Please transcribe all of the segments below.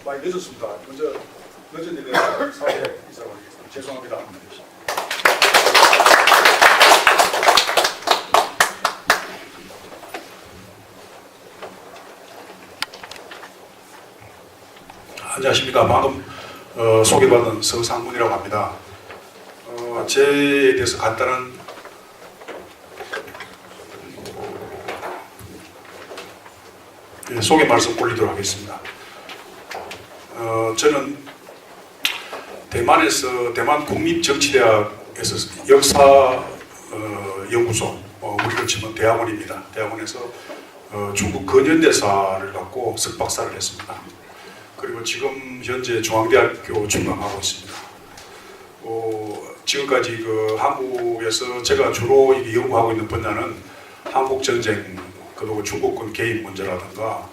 많이 늦었습니다. 먼저 늦은 일에 사죄 인사드리겠습니다. 죄송합니다. 안녕하십니까. 방금 소개받은 서상문이라고 합니다. 제에 대해서 간단한 소개 말씀 올리도록 하겠습니다. 저는 대만 국립정치대학에서 역사 연구소, 우리로 치면 대학원입니다. 대학원에서 중국 근현대사를 갖고 석박사를 했습니다. 그리고 지금 현재 중앙대학교 출강하고 있습니다. 지금까지 한국에서 제가 주로 연구하고 있는 분야는 한국 전쟁, 그리고 중국군 개입 문제라든가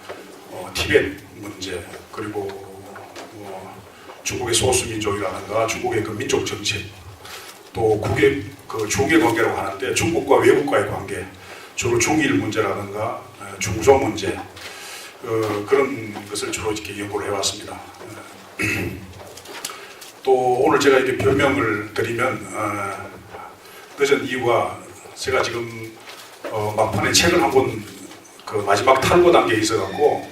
티벳 문제, 그리고 중국의 소수민족이라든가 중국의 민족 정책, 또 국외 중외 관계라고 하는데 중국과 외국과의 관계, 주로 중일 문제라든가 중소 문제, 그런 것을 주로 이렇게 연구를 해왔습니다. 또 오늘 제가 이렇게 별명을 드리면 늦은 이유가 제가 지금 막판에 책을 한권 마지막 탈고 단계에 있어갖고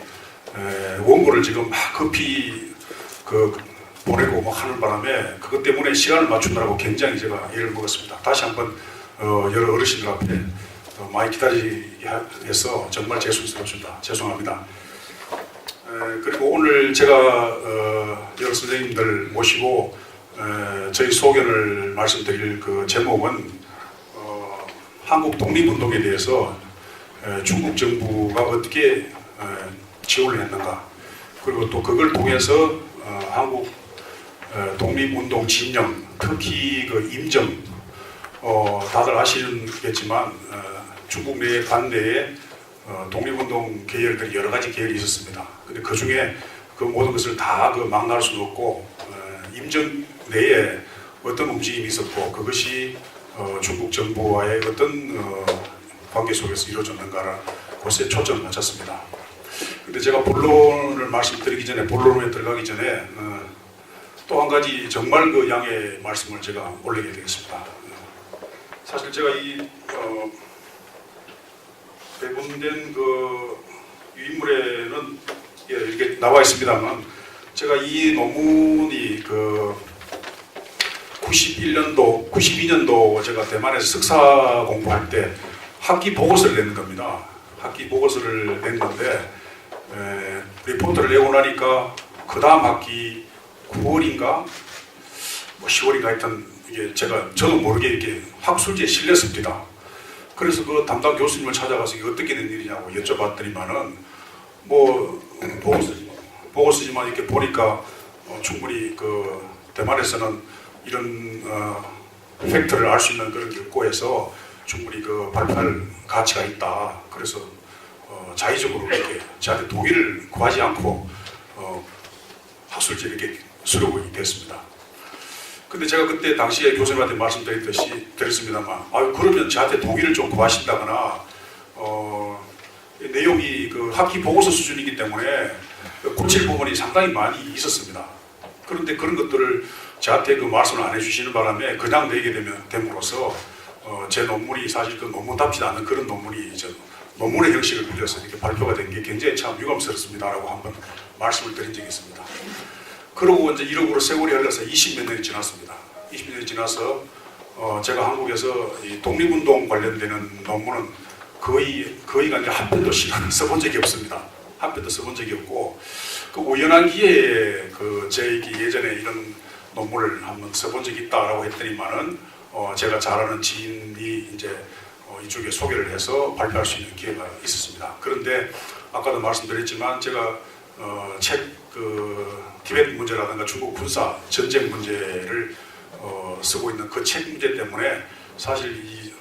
원고를 지금 막 급히 보내고 막 하는 바람에 그것 때문에 시간을 맞추느라고 굉장히 제가 애를 먹었습니다. 다시 한번 여러 어르신들 앞에 많이 기다리게 해서 정말 죄송스럽습니다. 죄송합니다. 그리고 오늘 제가 여러 선생님들 모시고 저희 소견을 말씀드릴 제목은 한국 독립운동에 대해서 중국 정부가 어떻게 지원을 했는가, 그리고 또 그걸 통해서 한국 독립운동 진영, 특히 임정, 다들 아시겠지만 중국 내 관내에 독립운동 계열들이 여러 가지 계열이 있었습니다. 근데 그 중에 그 모든 것을 다 막나할 수는 없고 임정 내에 어떤 움직임이 있었고 그것이 중국 정부와의 어떤 관계 속에서 이루어졌는가를 그것에 초점을 맞췄습니다. 근데 제가 본론을 말씀드리기 전에, 본론에 들어가기 전에 또 한 가지 정말 양해 말씀을 제가 올리게 되겠습니다. 사실 제가 이 배분된 유인물에는 이렇게 나와 있습니다만, 제가 이 논문이 92년도 제가 대만에서 석사 공부할 때 학기 보고서를 낸 겁니다. 학기 보고서를 낸 건데 리포트를 내고 나니까 그 다음 학기 9월인가 10월인가 하여튼 이게 저도 모르게 이렇게 학술지에 실렸습니다. 그래서 그 담당 교수님을 찾아가서 이게 어떻게 된 일이냐고 여쭤봤더니만은 보고서지만 이렇게 보니까 충분히 대만에서는 이런 팩트를 알 수 있는 그런 게 없고 해서 충분히 발표할 가치가 있다. 그래서 자의적으로 이렇게 저한테 동의를 구하지 않고 학술지에 이렇게 수록이 됐습니다. 근데 제가 그때 당시에 교수님한테 말씀드렸습니다만, 그러면 저한테 동의를 좀 구하신다거나, 내용이 학기 보고서 수준이기 때문에 고칠 부분이 상당히 많이 있었습니다. 그런데 그런 것들을 저한테 말씀을 안 해주시는 바람에 그냥 내게 됨으로써 제 논문이 사실 논문답지 않은 그런 논문이 논문의 형식을 빌려서 이렇게 발표가 된 게 굉장히 참 유감스럽습니다라고 한번 말씀을 드린 적이 있습니다. 그러고 이제 이러고로 세월이 흘러서 20몇 년이 지났습니다. 20몇 년이 지나서 제가 한국에서 이 독립운동 관련되는 논문은 거의가 아니라 한 편도 써본 적이 없습니다. 한 편도 써본 적이 없고, 우연한 기회에 제 예전에 이런 논문을 한번 써본 적이 있다라고 했더니만은 제가 잘 아는 지인이 이제 이쪽에 소개를 해서 발표할 수 있는 기회가 있었습니다. 그런데 아까도 말씀드렸지만 제가 티벳 문제라든가 중국 군사 전쟁 문제를 쓰고 있는 그 책 문제 때문에 사실 이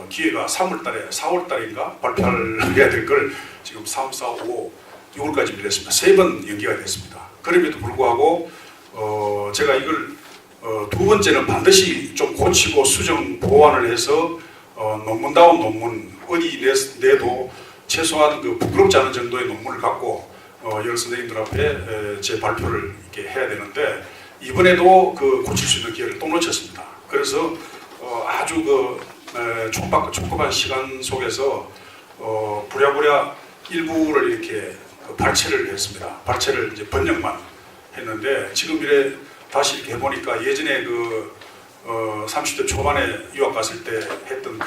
기회가 4월달인가 발표를 해야 될 걸 지금 3, 4, 5, 6월까지 밀렸습니다. 3번 연기가 됐습니다. 그럼에도 불구하고 제가 이걸 두 번째는 반드시 좀 고치고 수정 보완을 해서 논문다운 논문, 어디 내도 최소한 부끄럽지 않은 정도의 논문을 갖고 여러 선생님들 앞에 제 발표를 이렇게 해야 되는데 이번에도 그 고칠 수 있는 기회를 또 놓쳤습니다. 그래서 아주 촉박한 시간 속에서 부랴부랴 일부를 이렇게 발췌를 했습니다. 발췌를 이제 번역만 했는데 지금 이래 다시 이렇게 해보니까 예전에 30대 초반에 유학 갔을 때 했던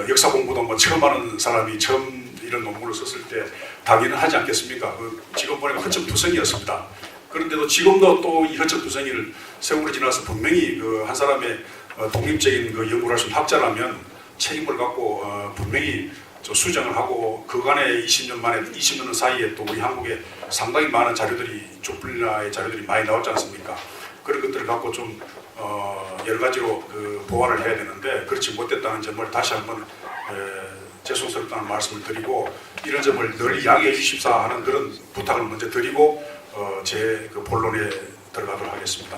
역사 공부도 뭐 처음 하는 사람이 처음 이런 논문을 썼을 때 당연히 하지 않겠습니까? 지금 보니까 허점투성이었습니다. 그런데도 지금도 또 이 허점투성이를 세월이 지나서 분명히 한 사람의 독립적인 연구를 할 수 있는 학자라면 책임을 갖고 분명히 수정을 하고 그간의 20년 사이에 또 우리 한국에 상당히 많은 자료들이 족분야의 자료들이 많이 나왔지 않습니까? 그런 것들을 갖고 좀 여러 가지로 보완을 해야 되는데 그렇지 못했다는 점을 다시 한번 죄송스럽다는 말씀을 드리고 이런 점을 널리 양해해 주십사 하는 그런 부탁을 먼저 드리고 제 본론에 들어가도록 하겠습니다.